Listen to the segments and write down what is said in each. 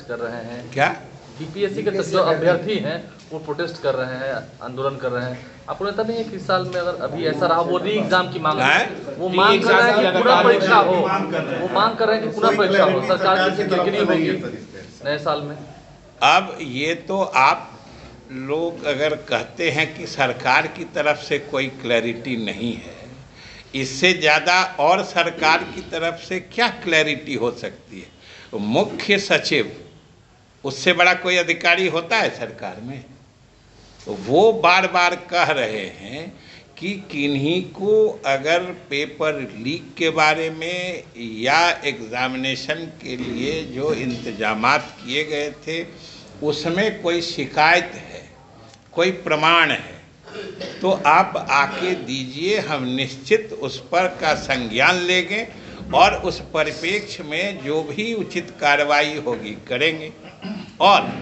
कर रहे हैं क्या बीपीएससी के जो अभ्यर्थी हैं वो प्रोटेस्ट कर रहे हैं, आंदोलन कर रहे हैं। आपको लगता नहीं है कि इस साल में अगर अभी ऐसा रहा, वो री एग्जाम की मांग वो मांग कर रहे हैं कि पुनः परीक्षा हो, वो मांग कर रहे हैं कि पुनः परीक्षा हो, सरकार की किरकिरी होगी नए साल में। अब ये तो आप लोग अगर कहते हैं कि सरकार की तरफ से कोई क्लैरिटी नहीं है, इससे ज़्यादा और सरकार की तरफ से क्या क्लैरिटी हो सकती है? मुख्य सचिव, उससे बड़ा कोई अधिकारी होता है सरकार में? तो वो बार बार कह रहे हैं कि किन्हीं को अगर पेपर लीक के बारे में या एग्जामिनेशन के लिए जो इंतजामात किए गए थे उसमें कोई शिकायत है, कोई प्रमाण है, तो आप आके दीजिए, हम निश्चित उस पर का संज्ञान लेंगे और उस परिप्रेक्ष्य में जो भी उचित कार्रवाई होगी करेंगे। और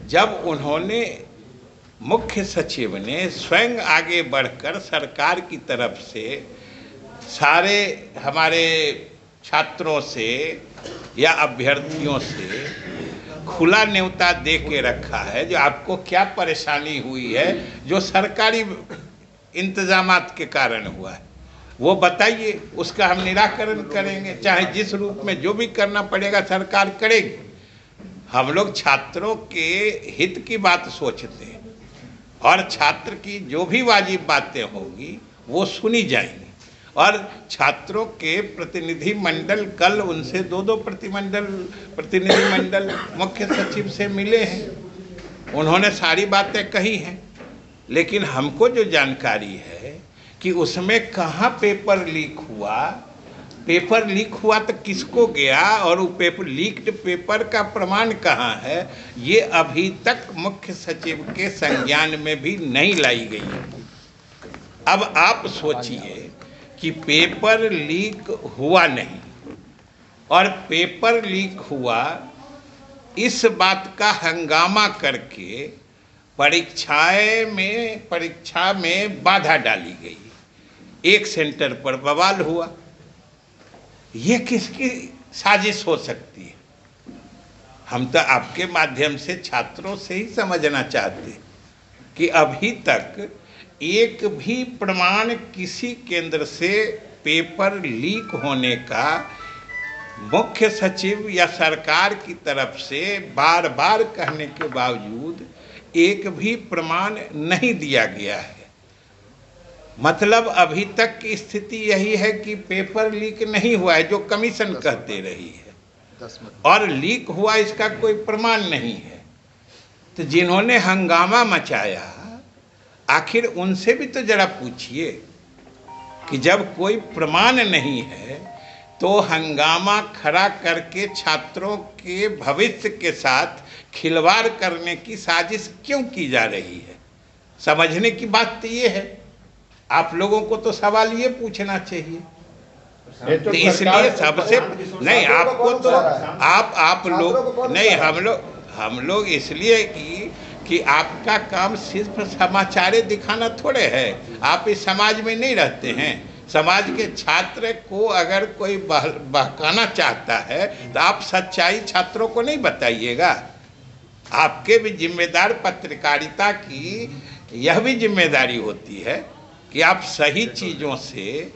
जब उन्होंने मुख्य सचिव ने स्वयं आगे बढ़कर सरकार की तरफ से सारे हमारे छात्रों से या अभ्यर्थियों से खुला न्योता दे के रखा है, जो आपको क्या परेशानी हुई है जो सरकारी इंतजामात के कारण हुआ है वो बताइए, उसका हम निराकरण करेंगे, चाहे जिस रूप में जो भी करना पड़ेगा सरकार करेगी। हम लोग छात्रों के हित की बात सोचते हैं और छात्र की जो भी वाजिब बातें होंगी वो सुनी जाएंगी। और छात्रों के प्रतिनिधि मंडल, कल उनसे दो प्रतिनिधि मंडल मुख्य सचिव से मिले हैं, उन्होंने सारी बातें कही हैं। लेकिन हमको जो जानकारी है कि उसमें कहाँ पेपर लीक हुआ तो किसको गया और वो लीक्ड पेपर का प्रमाण कहाँ है, ये अभी तक मुख्य सचिव के संज्ञान में भी नहीं लाई गई है। अब आप सोचिए कि पेपर लीक हुआ नहीं और पेपर लीक हुआ, इस बात का हंगामा करके परीक्षा में बाधा डाली गई, एक सेंटर पर बवाल हुआ। ये किसकी साजिश हो सकती है? हम तो आपके माध्यम से छात्रों से ही समझना चाहते हैं कि अभी तक एक भी प्रमाण किसी केंद्र से पेपर लीक होने का मुख्य सचिव या सरकार की तरफ से बार बार कहने के बावजूद एक भी प्रमाण नहीं दिया गया है। मतलब अभी तक की स्थिति यही है कि पेपर लीक नहीं हुआ है, जो कमीशन कहते रही है, और लीक हुआ इसका कोई प्रमाण नहीं है। तो जिन्होंने हंगामा मचाया, आखिर उनसे भी तो जरा पूछिए कि जब कोई प्रमाण नहीं है तो हंगामा खड़ा करके छात्रों के भविष्य के साथ खिलवाड़ करने की साजिश क्यों की जा रही है? समझने की बात तो ये है। आप लोगों को तो सवाल ये पूछना चाहिए। तो इसलिए सबसे नहीं, आपको तो आप लोग नहीं, हम लोग इसलिए कि आपका काम सिर्फ समाचार दिखाना थोड़े है। आप इस समाज में नहीं रहते हैं। समाज के छात्र को अगर कोई बहकाना चाहता है तो आप सच्चाई छात्रों को नहीं बताइएगा। आपके भी जिम्मेदार पत्रकारिता की यह भी जिम्मेदारी होती है कि आप सही चीज़ों से,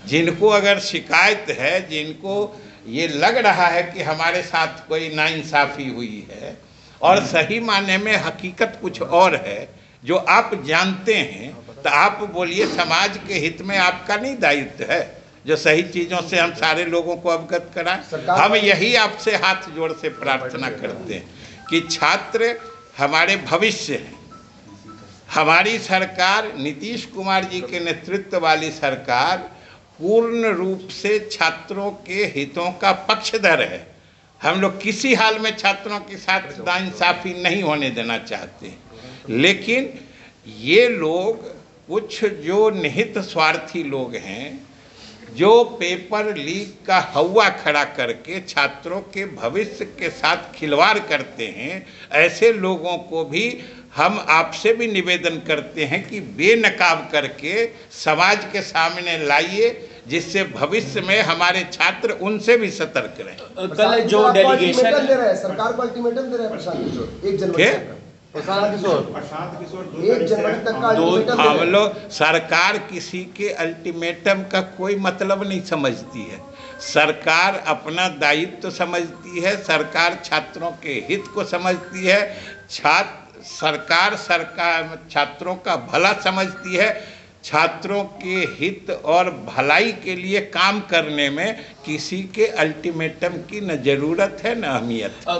जिनको अगर शिकायत है, जिनको ये लग रहा है कि हमारे साथ कोई नाइंसाफ़ी हुई है और सही माने में हकीकत कुछ और है जो आप जानते हैं, तो आप बोलिए। समाज के हित में आपका नहीं दायित्व है जो सही चीज़ों से हम सारे लोगों को अवगत कराएं? हम यही आपसे हाथ जोड़ से प्रार्थना करते हैं कि छात्र हमारे भविष्य हैं। हमारी सरकार, नीतीश कुमार जी के नेतृत्व वाली सरकार, पूर्ण रूप से छात्रों के हितों का पक्षधर है। हम लोग किसी हाल में छात्रों के साथ नाइंसाफ़ी नहीं होने देना चाहते। लेकिन ये लोग, कुछ जो निहित स्वार्थी लोग हैं, जो पेपर लीक का हवा खड़ा करके छात्रों के भविष्य के साथ खिलवाड़ करते हैं, ऐसे लोगों को भी हम आपसे भी निवेदन करते हैं कि बेनकाब करके समाज के सामने लाइए, जिससे भविष्य में हमारे छात्र उनसे भी सतर्क रहे। कल जो डेलीगेशन दे रहा है, सरकार को अल्टीमेटम दे रहा है प्रशांत किशोर 1 जनवरी क्या? तक। प्रशांत किशोर 1 जनवरी तक का अल्टीमेटम दे हम रहा है। लोग, सरकार किसी के अल्टीमेटम का कोई मतलब नहीं समझती है। सरकार अपना दायित्व समझती है, सरकार छात्रों के हित को समझती है, सरकार छात्रों का भला समझती है। छात्रों के हित और भलाई के लिए काम करने में किसी के अल्टीमेटम की न जरूरत है न अहमियत है।